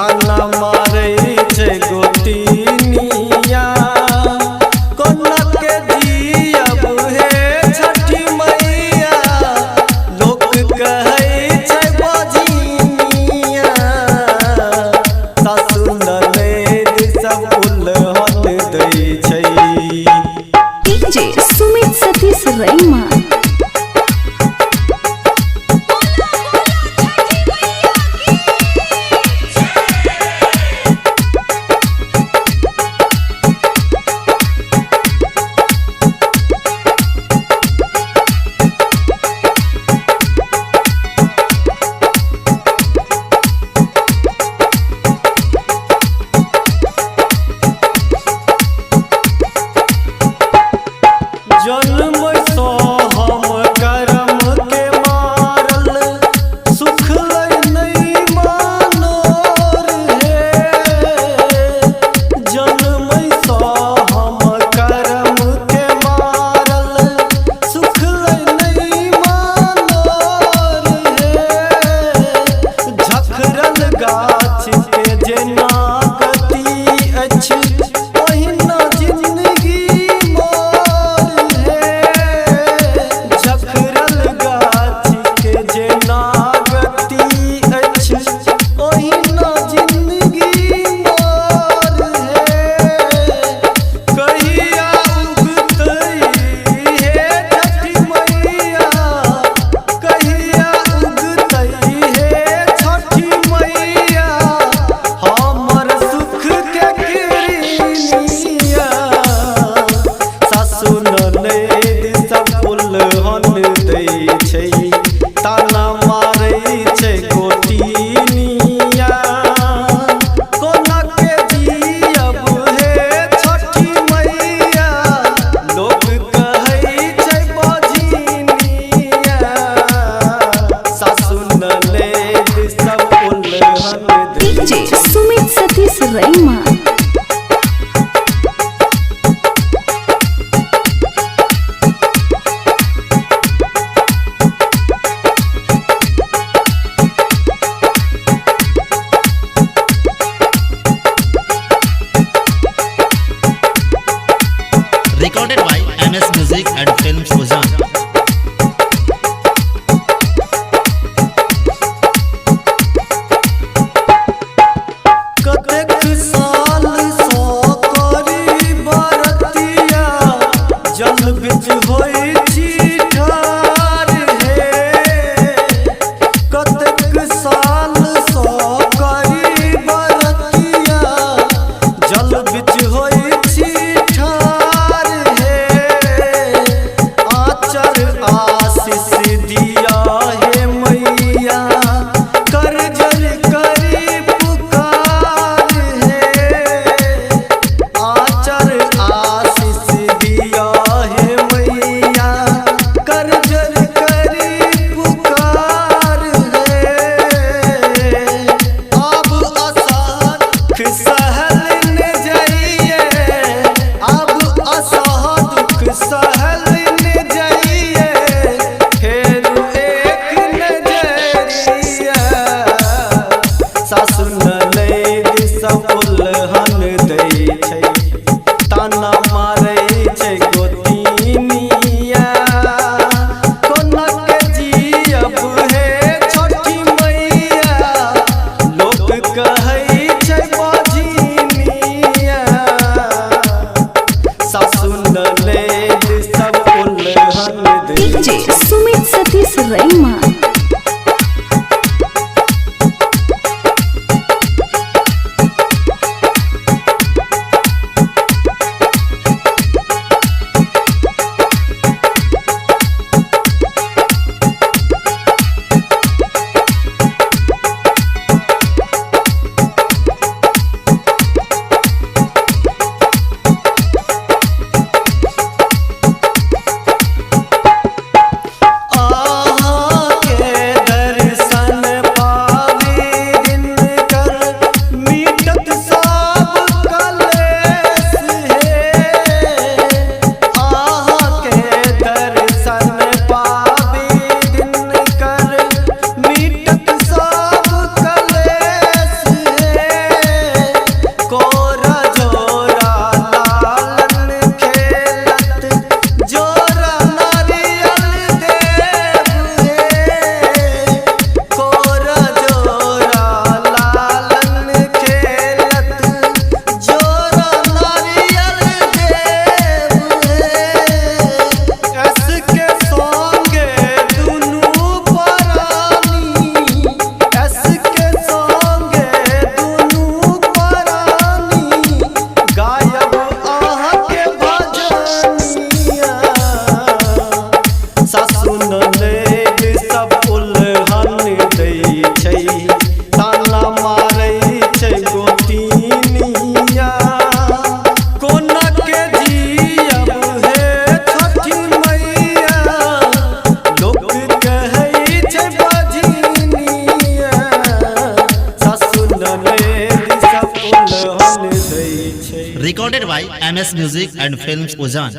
ताना मारे छे गोतिनिया कोना के जियब हे छठी मैया लोक कहै छे बजिनिया सासु ननद सब उलहन दै छै। डीजे सुमित सतीश रैमा। जन्म सो हम करम के मारल सुखलै नहीं मानोर हे जन्म सो हम करम के मारल सुखलै नहीं मानोर हे झखरल गाछ के जेना गति अछि ओहिना जिंदगी ताना मारे छे गोतिनिया कोना के जियब हे छठी मैया लोक कहै छे बजिनिया सासु ननद सब उलहन दै छै। DJ Sumit Satish रैमा। Recorded by MS Music and Film Fusion. कतेक साल सो करी बरतिया जल बिच होई छी ठार हे कतेक साल सो करी बरतिया जल बिच होई छी ठार हे आचर आशीष दिया हे मैया करजल करी पुकार हे आचर आशीष दिया हे मैया करजल करी पुकार हे अब असहद सहल न जाइए अब असहद सहल न जाइए फेर एक नजरिया सासु ननद सब उलहन दै छै ताना मारे छे गोतिनिया कोना के जियब हे छठी मैया लोक कहै छे बजिनिया recorded by MS Music and Films Ozan.